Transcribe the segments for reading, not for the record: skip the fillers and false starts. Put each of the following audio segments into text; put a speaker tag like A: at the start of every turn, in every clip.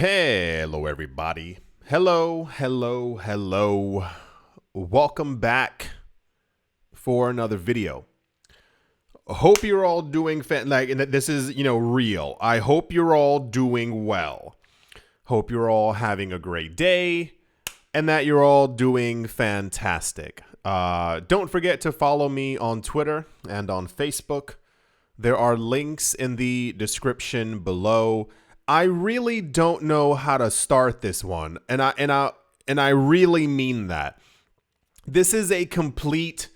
A: Hello, everybody. Hello. Welcome back for another video. Hope you're all doing and this is, real. I hope you're all doing well. Hope you're all having a great day and that you're all doing fantastic. Don't forget to follow me on Twitter and on Facebook. There are links in the description below. I really don't know how to start this one, and I really mean that. This is a completely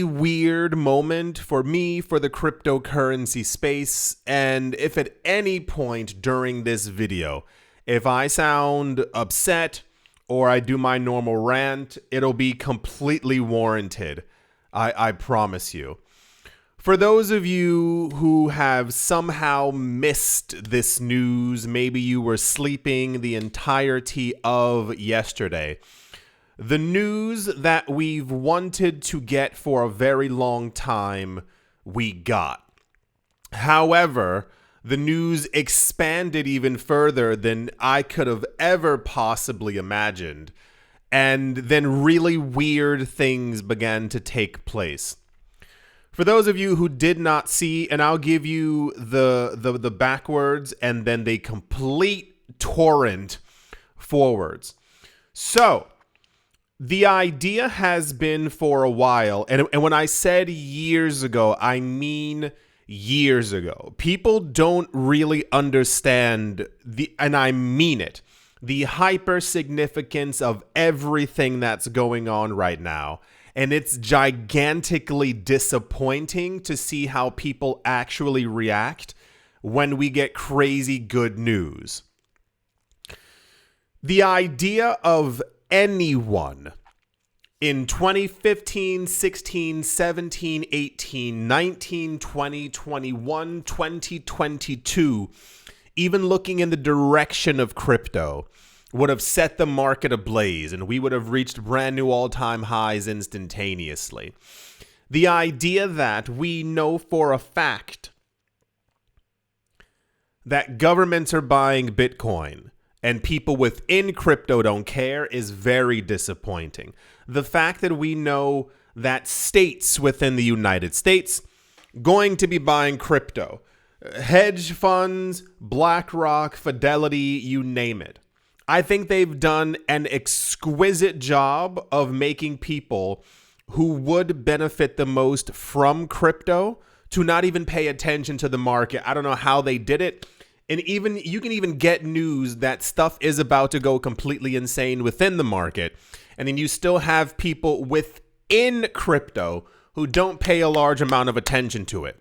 A: weird moment for me, for the cryptocurrency space, and if at any point during this video, if I sound upset or I do my normal rant, it'll be completely warranted. I promise you. For those of you who have somehow missed this news, maybe you were sleeping the entirety of yesterday, the news that we've wanted to get for a very long time, we got. However, the news expanded even further than I could have ever possibly imagined, and then really weird things began to take place. For those of you who did not see, and I'll give you the backwards and then the complete torrent forwards. So, the idea has been for a while, and when I said years ago, I mean years ago. People don't really understand and I mean it, the hyper significance of everything that's going on right now. And it's gigantically disappointing to see how people actually react when we get crazy good news. The idea of anyone in 2015, 16, 17, 18, 19, 20, 21, 2022, even looking in the direction of crypto, would have set the market ablaze and we would have reached brand new all-time highs instantaneously. The idea that we know for a fact that governments are buying Bitcoin and people within crypto don't care is very disappointing. The fact that we know that states within the United States going to be buying crypto, hedge funds, BlackRock, Fidelity, you name it. I think they've done an exquisite job of making people who would benefit the most from crypto to not even pay attention to the market. I don't know how they did it. And even you can even get news that stuff is about to go completely insane within the market. And then you still have people within crypto who don't pay a large amount of attention to it.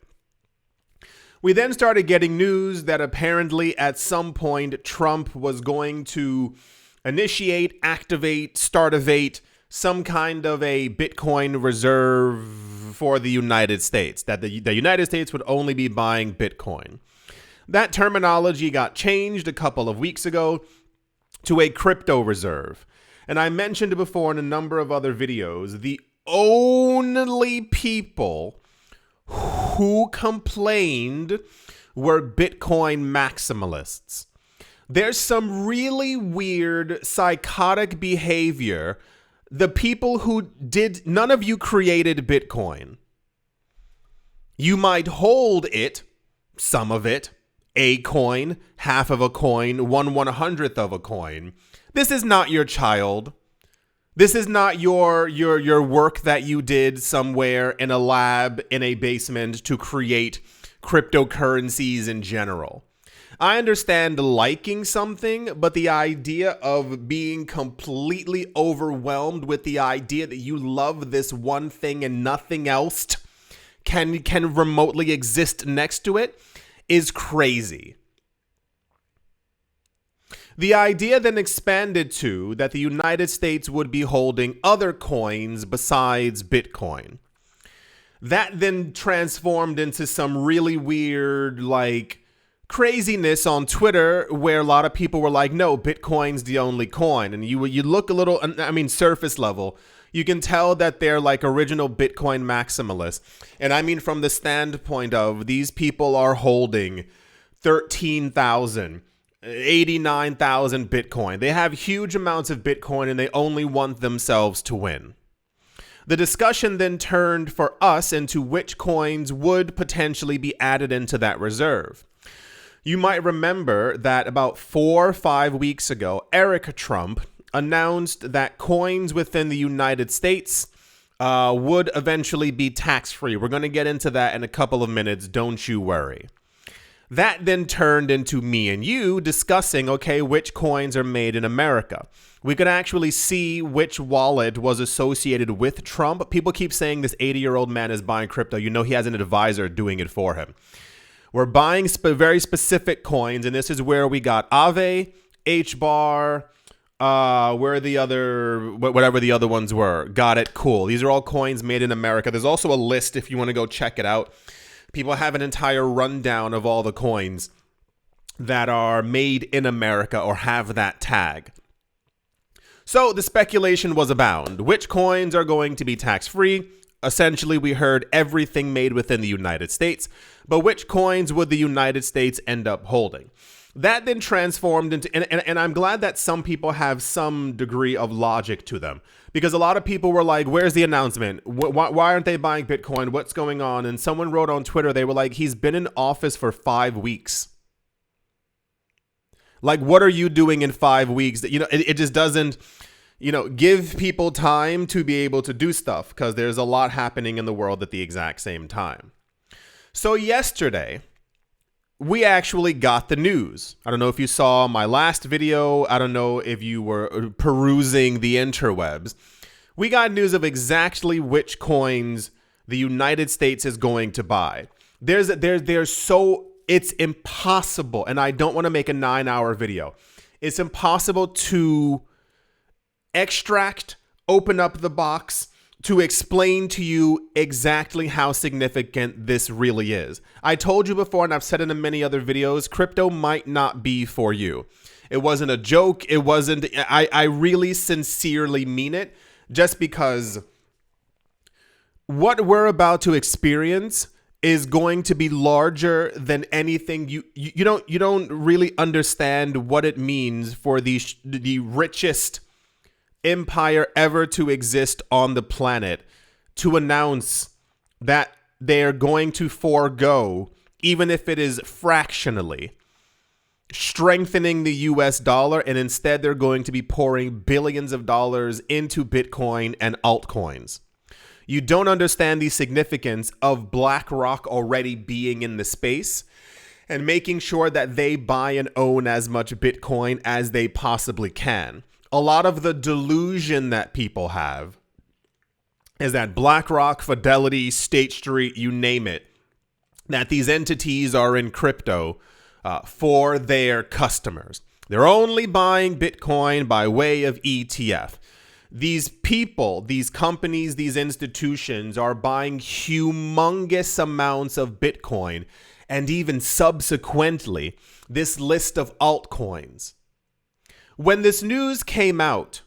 A: We then started getting news that apparently at some point Trump was going to initiate, activate, startivate some kind of a Bitcoin reserve for the United States, that the United States would only be buying Bitcoin. That terminology got changed a couple of weeks ago to a crypto reserve. And I mentioned before in a number of other videos, the only people who complained were Bitcoin maximalists. There's some really weird psychotic behavior. The people who did, none of you created Bitcoin. You might hold it, some of it, a coin, half of a coin, 1/100th of a coin. This is not your child. This is not your work that you did somewhere in a lab in a basement to create cryptocurrencies in general. I understand liking something, but the idea of being completely overwhelmed with the idea that you love this one thing and nothing else can remotely exist next to it is crazy. The idea then expanded to that the United States would be holding other coins besides Bitcoin. That then transformed into some really weird, craziness on Twitter where a lot of people were like, no, Bitcoin's the only coin. And you look a little, surface level, you can tell that they're like original Bitcoin maximalists. And I mean from the standpoint of these people are holding 13,000, 89,000 Bitcoin. They have huge amounts of Bitcoin and they only want themselves to win. The discussion then turned for us into which coins would potentially be added into that reserve. You might remember that about 4 or 5 weeks ago, Eric Trump announced that coins within the United States would eventually be tax-free. We're going to get into that in a couple of minutes, don't you worry. That then turned into me and you discussing, okay, which coins are made in America. We could actually see which wallet was associated with Trump. People keep saying this 80-year-old man is buying crypto. You know he has an advisor doing it for him. We're buying very specific coins, and this is where we got Aave, HBAR, where the other, whatever the other ones were. Got it, cool. These are all coins made in America. There's also a list if you want to go check it out. People have an entire rundown of all the coins that are made in America or have that tag. So the speculation was abound. Which coins are going to be tax-free? Essentially, we heard everything made within the United States, but which coins would the United States end up holding? That then transformed into, and I'm glad that some people have some degree of logic to them, because a lot of people were like, where's the announcement? Why aren't they buying Bitcoin? What's going on? And someone wrote on Twitter, they were like, he's been in office for 5 weeks. Like, what are you doing in 5 weeks? That, it just doesn't, give people time to be able to do stuff, because there's a lot happening in the world at the exact same time. So yesterday, we actually got the news. I don't know if you saw my last video. I don't know if you were perusing the interwebs. We got news of exactly which coins the United States is going to buy. It's impossible, and I don't want to make a 9-hour video. It's impossible to extract, open up the box, to explain to you exactly how significant this really is. I told you before, and I've said it in many other videos, crypto might not be for you. It wasn't a joke. It wasn't, I really sincerely mean it, just because what we're about to experience is going to be larger than anything. You don't really understand what it means for the richest empire ever to exist on the planet to announce that they're going to forego, even if it is fractionally, strengthening the US dollar, and instead they're going to be pouring billions of dollars into Bitcoin and altcoins. You don't understand the significance of BlackRock already being in the space and making sure that they buy and own as much Bitcoin as they possibly can. A lot of the delusion that people have is that BlackRock, Fidelity, State Street, you name it, that these entities are in crypto for their customers. They're only buying Bitcoin by way of ETF. These people, these companies, these institutions are buying humongous amounts of Bitcoin, and even subsequently, this list of altcoins. When this news came out,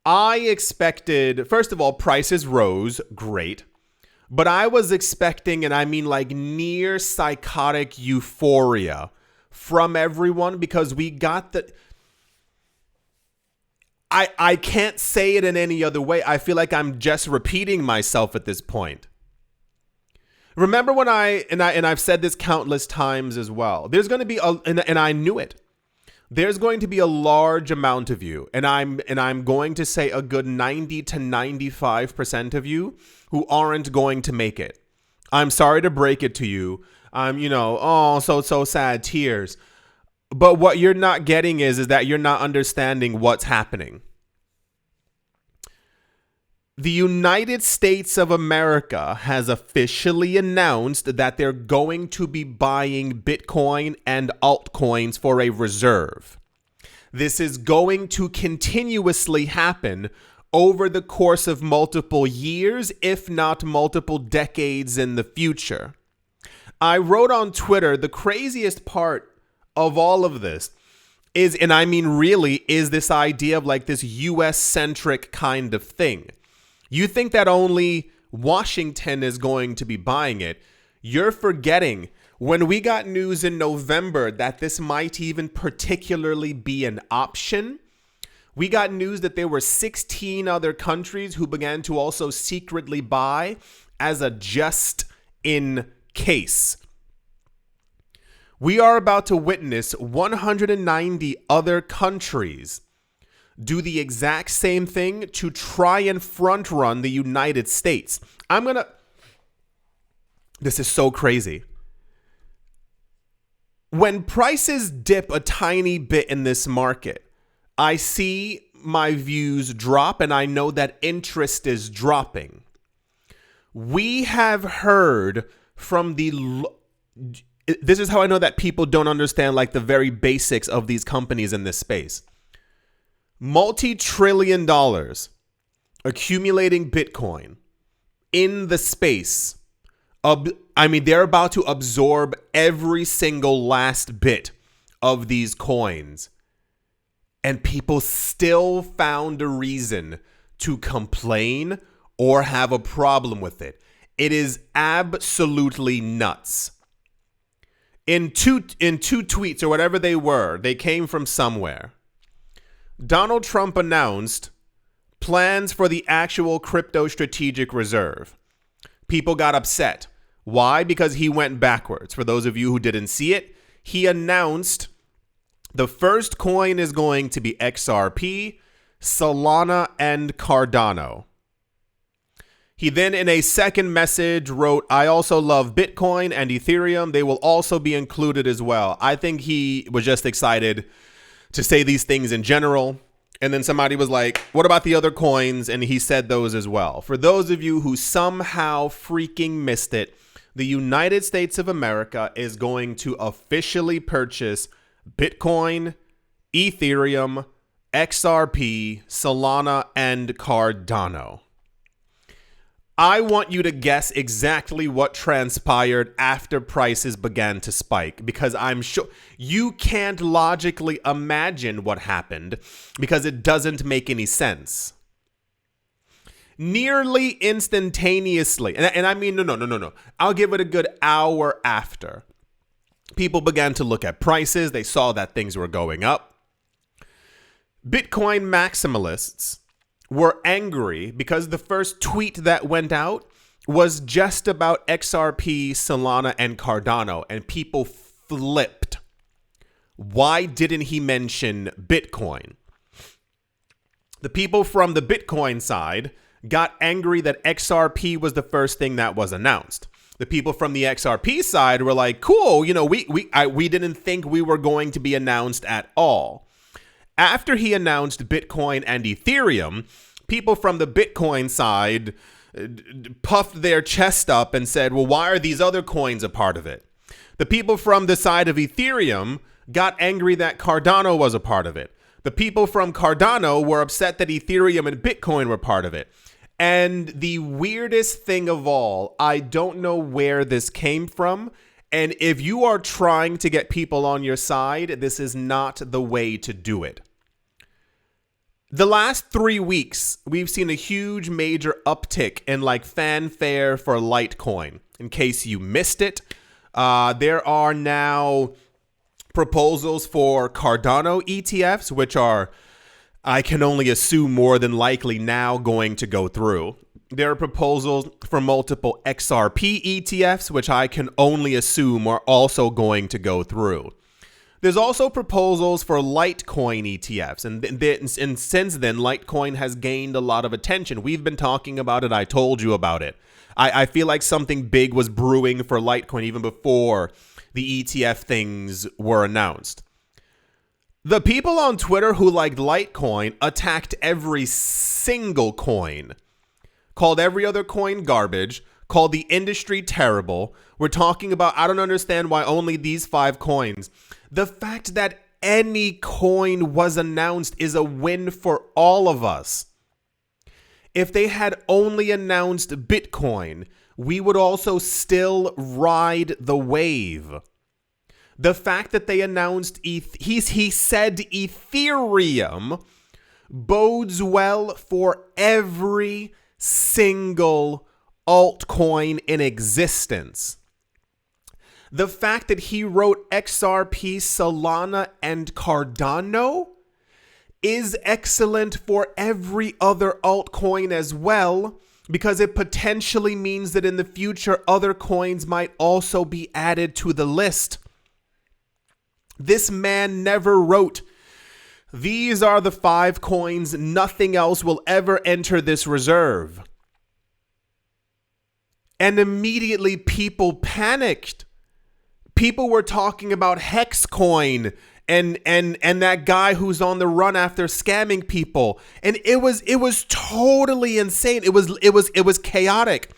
A: I expected, first of all, prices rose, great. But I was expecting, and I mean like near psychotic euphoria from everyone, because we got the... I can't say it in any other way. I feel like I'm just repeating myself at this point. Remember when I've said this countless times as well. There's going to be, and I knew it. There's going to be a large amount of you, and I'm going to say a good 90 to 95% of you who aren't going to make it. I'm sorry to break it to you. So sad, tears. But what you're not getting is that you're not understanding what's happening. The United States of America has officially announced that they're going to be buying Bitcoin and altcoins for a reserve. This is going to continuously happen over the course of multiple years, if not multiple decades in the future. I wrote on Twitter, the craziest part of all of this is, and I mean really, is this idea of like this US-centric kind of thing. You think that only Washington is going to be buying it. You're forgetting When we got news in November that this might even particularly be an option, we got news that there were 16 other countries who began to also secretly buy as a just in case. We are about to witness 190 other countries do the exact same thing to try and front run the United States. This is so crazy. When prices dip a tiny bit in this market, I see my views drop and I know that interest is dropping. We have heard from this is how I know that people don't understand like the very basics of these companies in this space. Multi-trillion dollars accumulating Bitcoin in the space. They're about to absorb every single last bit of these coins. And people still found a reason to complain or have a problem with it. It is absolutely nuts. In two tweets or whatever they were, they came from somewhere. Donald Trump announced plans for the actual crypto strategic reserve. People got upset. Why? Because he went backwards. For those of you who didn't see it, he announced the first coin is going to be XRP, Solana, and Cardano. He then, in a second message, wrote, I also love Bitcoin and Ethereum. They will also be included as well. I think he was just excited to say these things in general. And then somebody was like, what about the other coins? And he said those as well. For those of you who somehow freaking missed it, the United States of America is going to officially purchase Bitcoin, Ethereum, XRP, Solana, and Cardano. I want you to guess exactly what transpired after prices began to spike, because I'm sure you can't logically imagine what happened because it doesn't make any sense. Nearly instantaneously, and I mean, no. I'll give it a good hour after. People began to look at prices. They saw that things were going up. Bitcoin maximalists were angry because the first tweet that went out was just about XRP, Solana, and Cardano, and people flipped. Why didn't he mention Bitcoin? The people from the Bitcoin side got angry that XRP was the first thing that was announced. The people from the XRP side were like, cool, we didn't think we were going to be announced at all. After he announced Bitcoin and Ethereum, people from the Bitcoin side puffed their chest up and said, well, why are these other coins a part of it? The people from the side of Ethereum got angry that Cardano was a part of it. The people from Cardano were upset that Ethereum and Bitcoin were part of it. And the weirdest thing of all, I don't know where this came from. And if you are trying to get people on your side, this is not the way to do it. The last 3 weeks, we've seen a huge major uptick in like fanfare for Litecoin. In case you missed it, there are now proposals for Cardano ETFs, which are, I can only assume, more than likely now going to go through. There are proposals for multiple XRP ETFs, which I can only assume are also going to go through. There's also proposals for Litecoin ETFs, and since then, Litecoin has gained a lot of attention. We've been talking about it. I told you about it. I feel like something big was brewing for Litecoin even before the ETF things were announced. The people on Twitter who liked Litecoin attacked every single coin, called every other coin garbage, called the industry terrible. We're talking about, I don't understand why only these 5 coins. The fact that any coin was announced is a win for all of us. If they had only announced Bitcoin, we would also still ride the wave. The fact that they announced he said Ethereum bodes well for every single altcoin in existence. The fact that he wrote XRP, Solana, and Cardano is excellent for every other altcoin as well, because it potentially means that in the future, other coins might also be added to the list. This man never wrote, "These are the 5 coins, nothing else will ever enter this reserve." And immediately people panicked. People were talking about Hex coin and that guy who's on the run after scamming people. And it was totally insane. It was chaotic.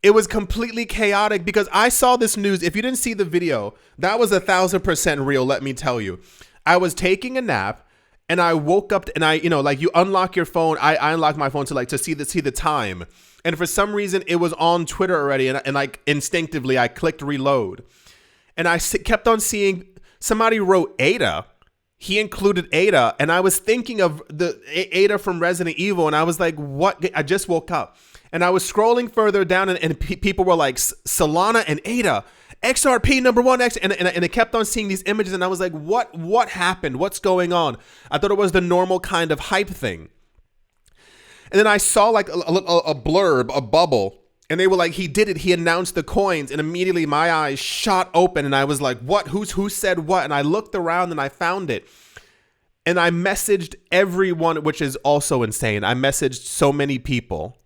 A: It was completely chaotic because I saw this news. If you didn't see the video, that was 1,000% real, let me tell you. I was taking a nap and I woke up and you unlock your phone. I unlocked my phone to see the time. And for some reason it was on Twitter already. And like instinctively I clicked reload and I kept on seeing somebody wrote Ada. He included Ada. And I was thinking of the Ada from Resident Evil. And I was like, what? I just woke up. And I was scrolling further down and people were like, Solana and Ada, XRP #1X. And it kept on seeing these images. And I was like, what happened? What's going on? I thought it was the normal kind of hype thing. And then I saw like a blurb, a bubble. And they were like, he did it. He announced the coins. And immediately my eyes shot open. And I was like, what? Who said what? And I looked around and I found it. And I messaged everyone, which is also insane. I messaged so many people.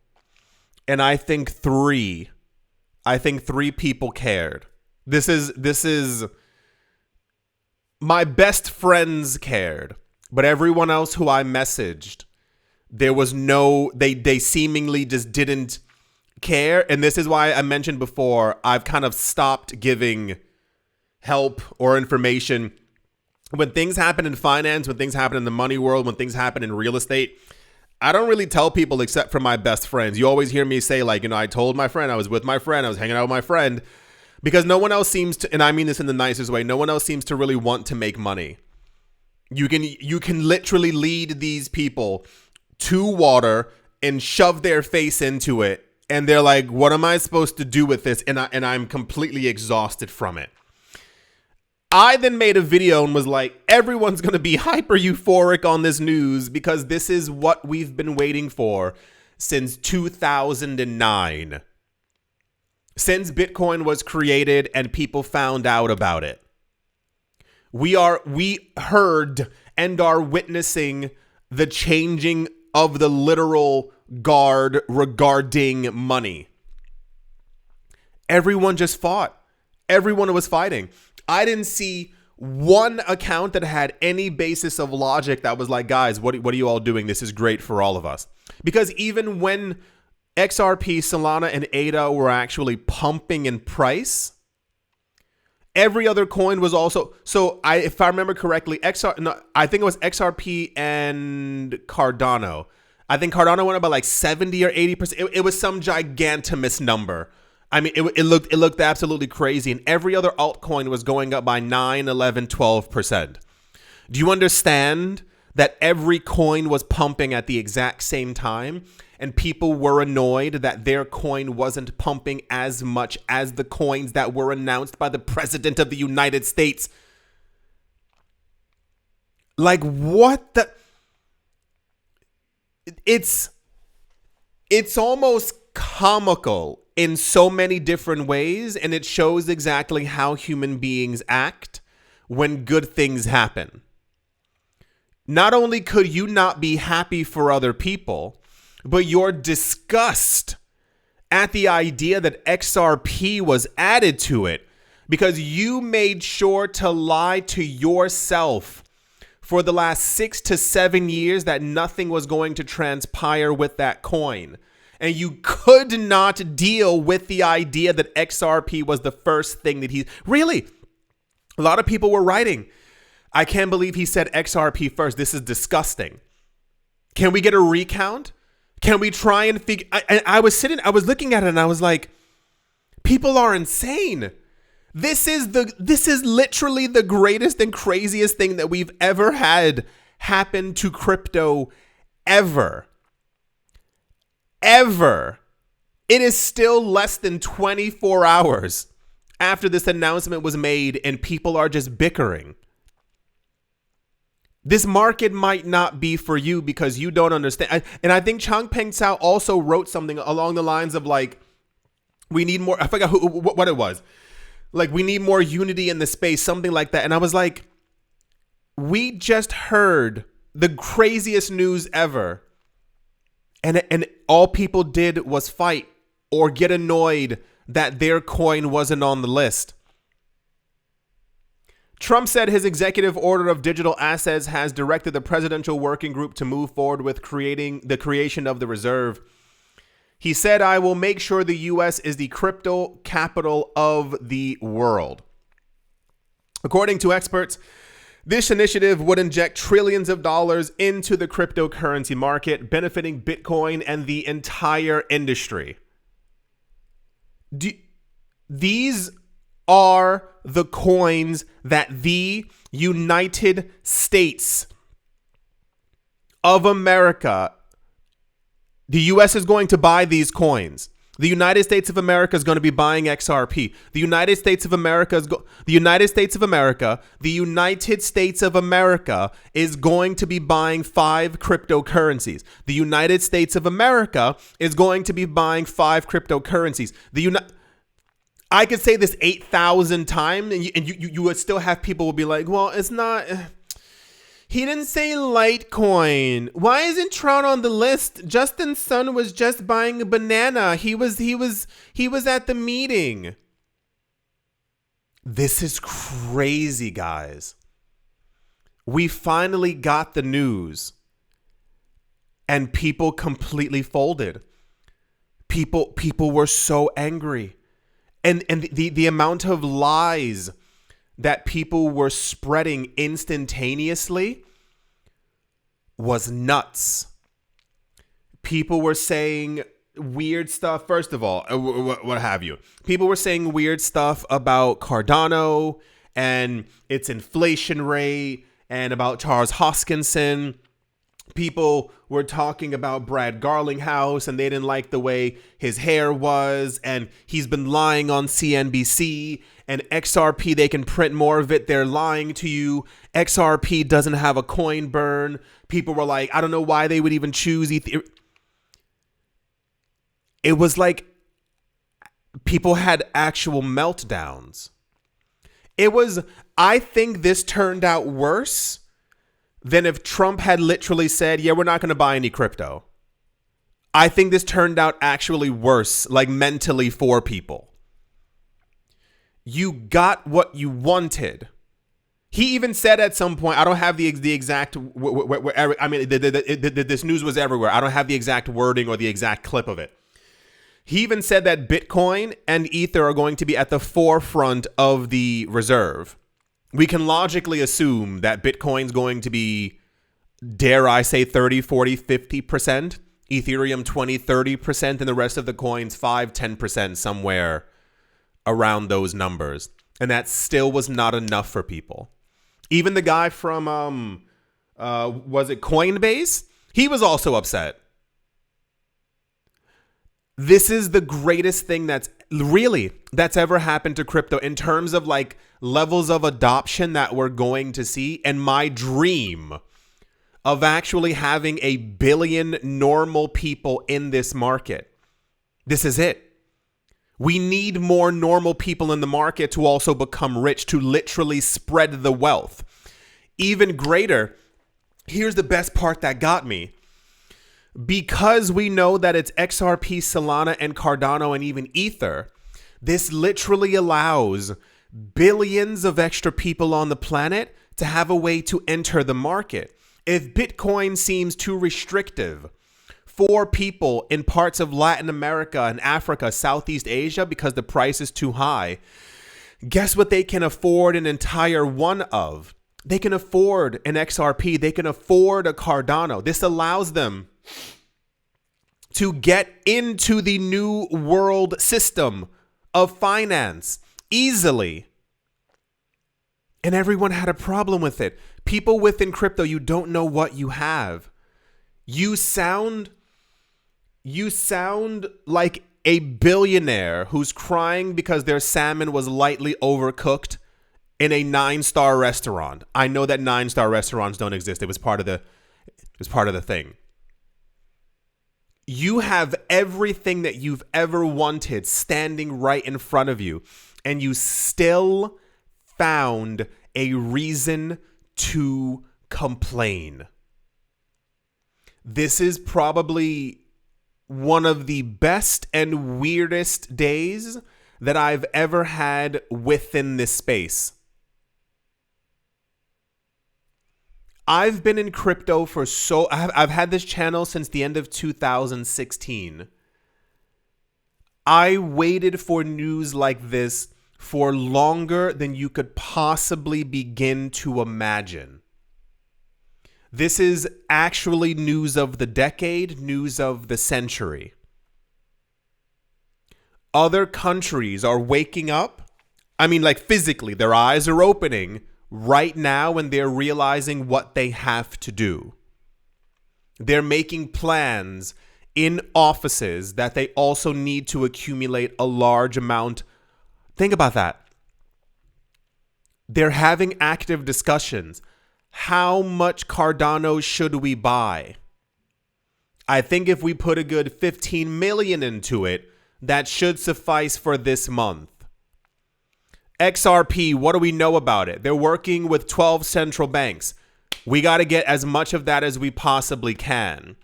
A: And I think three people cared. This is my best friends cared, but everyone else who I messaged, there was they seemingly just didn't care. And this is why I mentioned before, I've kind of stopped giving help or information. When things happen in finance, when things happen in the money world, when things happen in real estate, I don't really tell people except for my best friends. You always hear me say like, I told my friend, I was with my friend, I was hanging out with my friend, because no one else seems to, and I mean this in the nicest way, no one else seems to really want to make money. You can literally lead these people to water and shove their face into it. And they're like, what am I supposed to do with this? And I'm completely exhausted from it. I then made a video and was like, everyone's going to be hyper euphoric on this news because this is what we've been waiting for since 2009. Since Bitcoin was created and people found out about it. We heard and are witnessing the changing of the literal guard regarding money. Everyone just fought. Everyone was fighting. I didn't see one account that had any basis of logic that was like, guys, what are you all doing? This is great for all of us. Because even when XRP, Solana, and ADA were actually pumping in price, every other coin was also, if I remember correctly, I think it was XRP and Cardano. I think Cardano went up by like 70 or 80%. It was some gigantomous number. I mean, it looked absolutely crazy. And every other altcoin was going up by 9, 11, 12%. Do you understand that every coin was pumping at the exact same time? And people were annoyed that their coin wasn't pumping as much as the coins that were announced by the President of the United States. Like, what the... It's almost comical in so many different ways, and it shows exactly how human beings act when good things happen. Not only could you not be happy for other people, but your disgust at the idea that XRP was added to it because you made sure to lie to yourself for the last 6 to 7 years that nothing was going to transpire with that coin. And you could not deal with the idea that XRP was the first thing that really, a lot of people were writing, I can't believe he said XRP first. This is disgusting. Can we get a recount? Can we try and figure... I was looking at it and I was like, people are insane. This is literally the greatest and craziest thing that we've ever had happen to crypto ever. Ever. It is still less than 24 hours after this announcement was made and people are just bickering. This market might not be for you because you don't understand. And I think Changpeng Cao also wrote something along the lines of like, we need more, I forgot what it was. Like, we need more unity in the space, something like that. And I was like, we just heard the craziest news ever. And all people did was fight or get annoyed that their coin wasn't on the list. Trump said his executive order of digital assets has directed the presidential working group to move forward with the creation of the reserve. He said, I will make sure the U.S. is the crypto capital of the world. According to experts, this initiative would inject trillions of dollars into the cryptocurrency market, benefiting Bitcoin and the entire industry. These are the coins that the United States of America, the U.S. is going to buy these coins. The United States of America is going to be buying XRP. The United States of America is going to be buying 5 cryptocurrencies. The United States of America is going to be buying 5 cryptocurrencies. I could say this 8,000 times, and you would still have people will be like, well, it's not. He didn't say Litecoin. Why isn't Tron on the list? Justin Sun was just buying a banana. He was at the meeting. This is crazy, guys. We finally got the news, and people completely folded. People were so angry. And the amount of lies that people were spreading instantaneously was nuts. People were saying weird stuff. First of all, what have you? People were saying weird stuff about Cardano and its inflation rate and about Charles Hoskinson. People were talking about Brad Garlinghouse and they didn't like the way his hair was, and he's been lying on CNBC, and XRP, they can print more of it. They're lying to you. XRP doesn't have a coin burn. People were like, I don't know why they would even choose Ethereum. It was like people had actual meltdowns. I think this turned out worse than if Trump had literally said, yeah, we're not going to buy any crypto. I think this turned out actually worse, like mentally for people. You got what you wanted. He even said at some point, I don't have the exact, I mean, this news was everywhere. I don't have the exact wording or the exact clip of it. He even said that Bitcoin and Ether are going to be at the forefront of the reserve. We can logically assume that Bitcoin's going to be, dare I say, 30, 40, 50%, Ethereum 20, 30%, and the rest of the coins 5, 10%, somewhere around those numbers. And that still was not enough for people. Even the guy from, was it Coinbase? He was also upset. This is the greatest thing that's ever happened to crypto in terms of like levels of adoption that we're going to see. And my dream of actually having 1 billion normal people in this market. This is it. We need more normal people in the market to also become rich, to literally spread the wealth. Even greater, here's the best part that got me. Because we know that it's XRP, Solana, and Cardano, and even Ether, this literally allows billions of extra people on the planet to have a way to enter the market. If Bitcoin seems too restrictive for people in parts of Latin America and Africa, Southeast Asia, because the price is too high, guess what they can afford an entire one of? They can afford an XRP. They can afford a Cardano. This allows them to get into the new world system of finance easily. And everyone had a problem with it. People within crypto, you don't know what you have. You sound like a billionaire who's crying because their salmon was lightly overcooked in a 9-star restaurant. I know that 9-star restaurants don't exist. It was part of the thing. You have everything that you've ever wanted standing right in front of you, and you still found a reason to complain. This is probably one of the best and weirdest days that I've ever had within this space. I've been in crypto for I've had this channel since the end of 2016. I waited for news like this for longer than you could possibly begin to imagine. This is actually news of the decade, news of the century. Other countries are waking up. I mean, like physically, their eyes are opening right now and they're realizing what they have to do. They're making plans in offices that they also need to accumulate a large amount. Think about that. They're having active discussions. How much Cardano should we buy? I think if we put a good 15 million into it, that should suffice for this month. XRP, what do we know about it? They're working with 12 central banks. We got to get as much of that as we possibly can.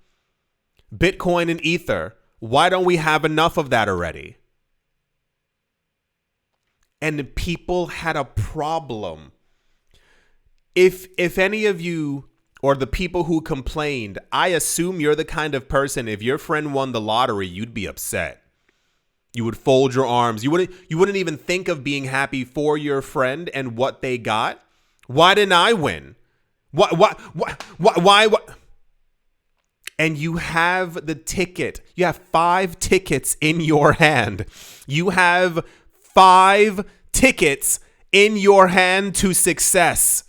A: Bitcoin and Ether, why don't we have enough of that already? And people had a problem. If any of you or the people who complained, I assume you're the kind of person, if your friend won the lottery, you'd be upset. You would fold your arms. You wouldn't even think of being happy for your friend and what they got. Why didn't I win? Why? And you have the ticket. You have 5 tickets in your hand. You have 5 tickets in your hand to success.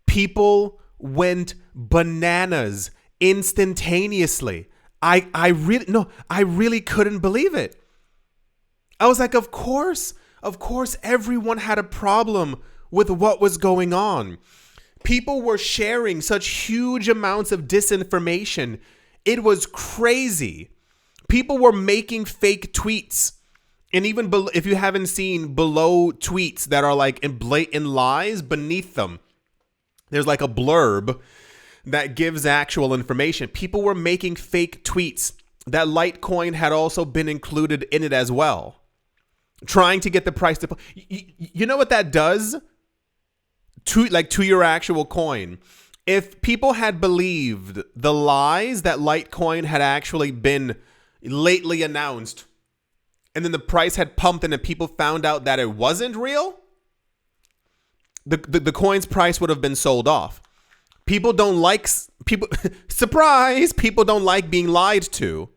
A: People went bananas instantaneously. I really couldn't believe it. I was like, of course everyone had a problem with what was going on. People were sharing such huge amounts of disinformation. It was crazy. People were making fake tweets. And even if you haven't seen below tweets that are like in blatant lies, beneath them, there's like a blurb that gives actual information. People were making fake tweets that Litecoin had also been included in it as well, trying to get the price to. You know what that does to your actual coin? If people had believed the lies that Litecoin had actually been lately announced, and then the price had pumped and then people found out that it wasn't real, the coin's price would have been sold off. People don't like surprise. People don't like being lied to.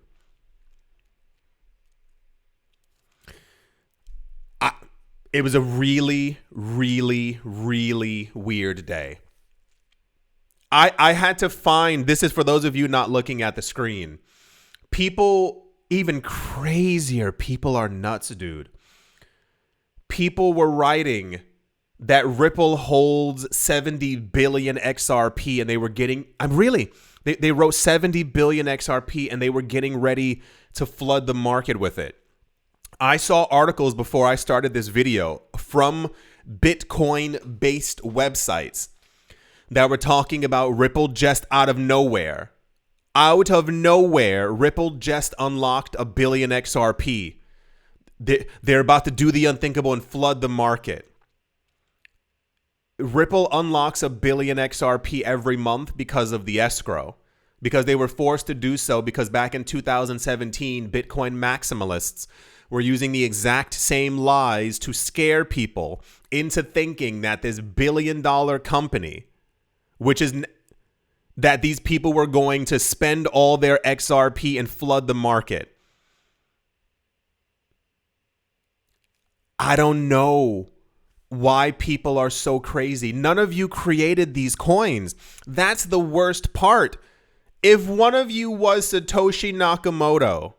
A: It was a really, really, really weird day. I had to find, this is for those of you not looking at the screen. People, even crazier, people are nuts, dude. People were writing that Ripple holds 70 billion XRP and they were getting, they wrote 70 billion XRP and they were getting ready to flood the market with it. I saw articles before I started this video from Bitcoin-based websites that were talking about Ripple just out of nowhere. Out of nowhere, Ripple just unlocked 1 billion XRP. They're about to do the unthinkable and flood the market. Ripple unlocks 1 billion XRP every month because of the escrow, because they were forced to do so because back in 2017, Bitcoin maximalists were using the exact same lies to scare people into thinking that this $1 billion company, which is that these people were going to spend all their XRP and flood the market. I don't know why people are so crazy. None of you created these coins. That's the worst part. If one of you was Satoshi Nakamoto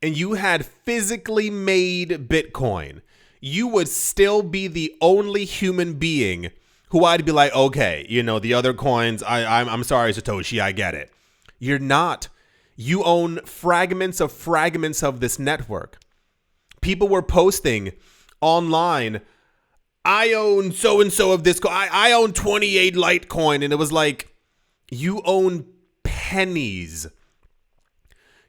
A: and you had physically made Bitcoin, you would still be the only human being who I'd be like, okay, the other coins, I'm sorry, Satoshi, I get it. You're not. You own fragments of this network. People were posting online, I own so-and-so of this. I own 28 Litecoin. And it was like, you own pennies.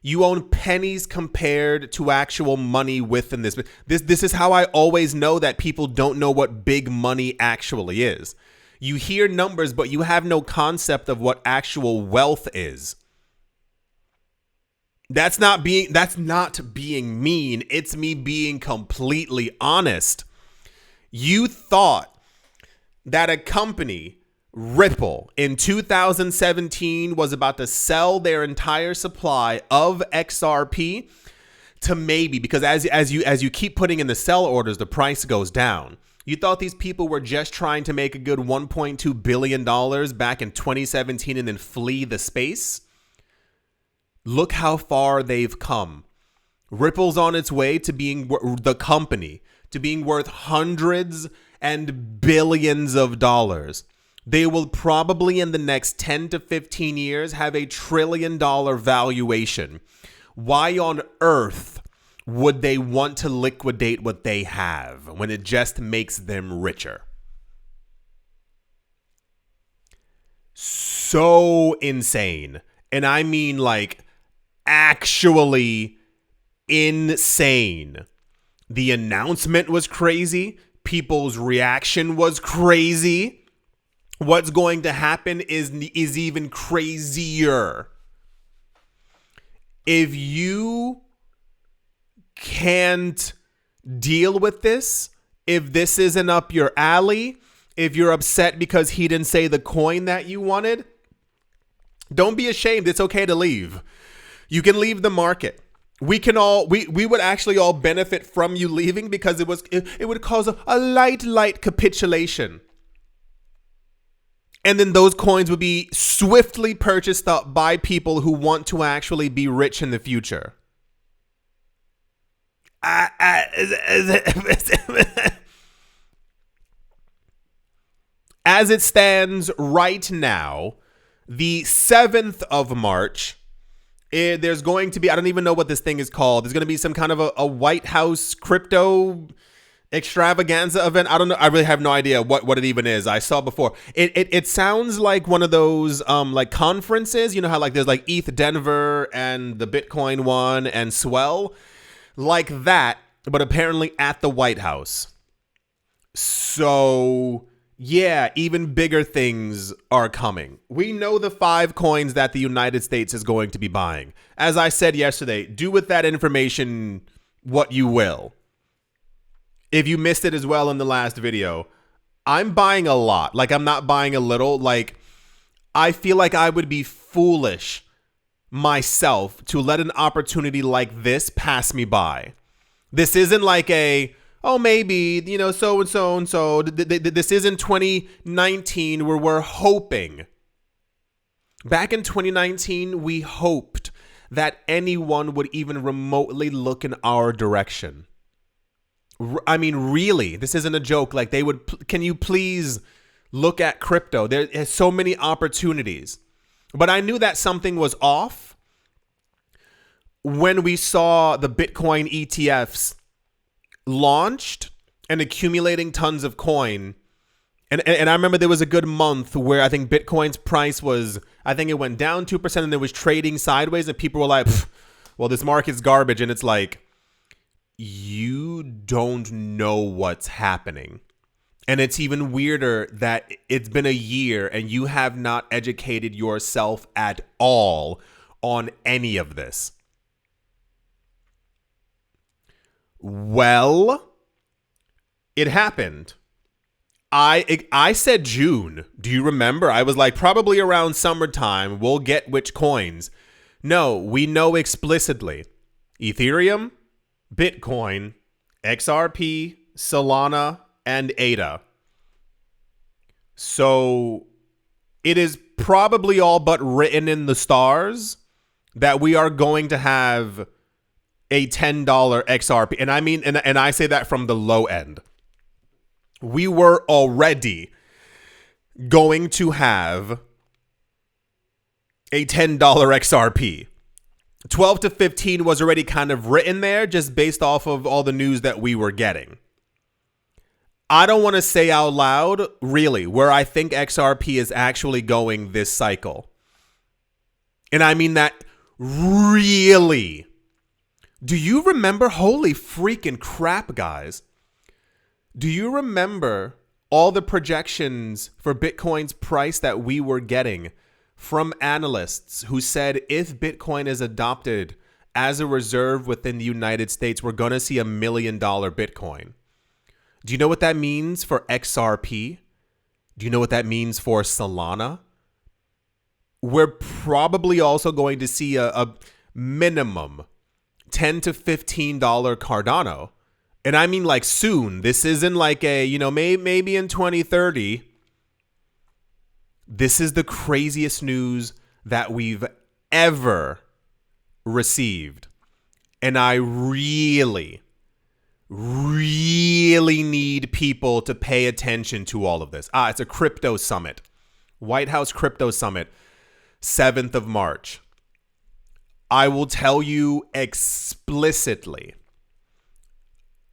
A: You own pennies compared to actual money within this. This is how I always know that people don't know what big money actually is. You hear numbers, but you have no concept of what actual wealth is. That's not being mean. It's me being completely honest. You thought that a company, Ripple, in 2017 was about to sell their entire supply of XRP to maybe, because as you keep putting in the sell orders, the price goes down. You thought these people were just trying to make a good $1.2 billion back in 2017 and then flee the space? Look how far they've come. Ripple's on its way to being the company, to being worth hundreds and billions of dollars. They will probably in the next 10 to 15 years have $1 trillion valuation. Why on earth would they want to liquidate what they have when it just makes them richer? So insane. And I mean like actually insane. The announcement was crazy. People's reaction was crazy. What's going to happen is even crazier. If you can't deal with this, if this isn't up your alley, if you're upset because he didn't say the coin that you wanted, don't be ashamed. It's okay to leave. You can leave the market. We would actually all benefit from you leaving because it would cause a light capitulation. And then those coins would be swiftly purchased up by people who want to actually be rich in the future. As it stands right now, the 7th of March, there's going to be, I don't even know what this thing is called. There's going to be some kind of a White House crypto extravaganza event. I don't know. I really have no idea what it even is. I saw before. It sounds like one of those like conferences. You know how like there's like ETH Denver and the Bitcoin one and Swell, like that, but apparently at the White House. So yeah, even bigger things are coming. We know the 5 coins that the United States is going to be buying. As I said yesterday, do with that information what you will. If you missed it as well in the last video, I'm buying a lot. Like, I'm not buying a little. Like, I feel like I would be foolish myself to let an opportunity like this pass me by. This isn't like maybe, so and so and so. This isn't 2019 where we're hoping. Back in 2019, we hoped that anyone would even remotely look in our direction. I mean, really, this isn't a joke. Like, can you please look at crypto? There's so many opportunities. But I knew that something was off when we saw the Bitcoin ETFs launched and accumulating tons of coin. And I remember there was a good month where I think Bitcoin's price was, I think it went down 2% and it was trading sideways and people were like, well, this market's garbage. And it's like, you don't know what's happening. And it's even weirder that it's been a year and you have not educated yourself at all on any of this. Well, it happened. I said June. Do you remember? I was like, probably around summertime, we'll get which coins. No, we know explicitly. Ethereum, Bitcoin, XRP, Solana, and ADA. So it is probably all but written in the stars that we are going to have a $10 XRP. And I mean, and I say that from the low end. We were already going to have a $10 XRP. 12 to 15 was already kind of written there just based off of all the news that we were getting. I don't want to say out loud, really, where I think XRP is actually going this cycle. And I mean that really. Do you remember? Holy freaking crap, guys. Do you remember all the projections for Bitcoin's price that we were getting from analysts who said if Bitcoin is adopted as a reserve within the United States, we're going to see $1 million Bitcoin? Do you know what that means for XRP? Do you know what that means for Solana? We're probably also going to see a minimum $10 to $15 Cardano. And I mean like soon. This isn't like a, maybe in 2030. This is the craziest news that we've ever received. And I really need people to pay attention to all of this. It's a crypto summit. White House Crypto Summit, 7th of March. I will tell you explicitly,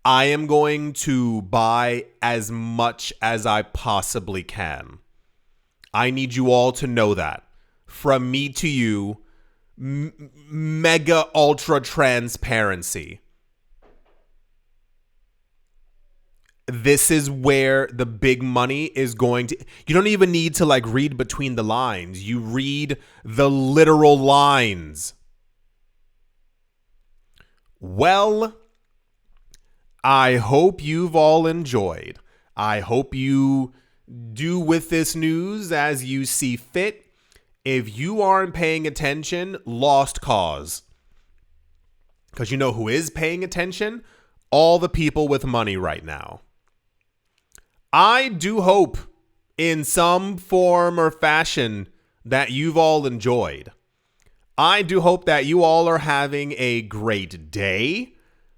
A: I am going to buy as much as I possibly can. I need you all to know that. From me to you, mega ultra transparency. This is where the big money is going to. You don't even need to read between the lines. You read the literal lines. Well, I hope you've all enjoyed. I hope you do with this news as you see fit. If you aren't paying attention, lost cause. Because you know who is paying attention? All the people with money right now. I do hope in some form or fashion that you've all enjoyed. I do hope that you all are having a great day,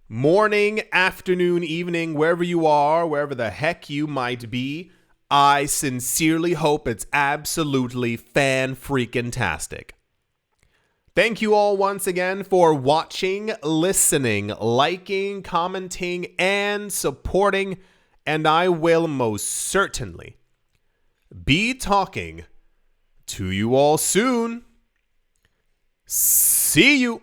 A: morning, afternoon, evening, wherever you are, wherever the heck you might be. I sincerely hope it's absolutely fan-freaking-tastic. Thank you all once again for watching, listening, liking, commenting, and supporting. And I will most certainly be talking to you all soon. See you.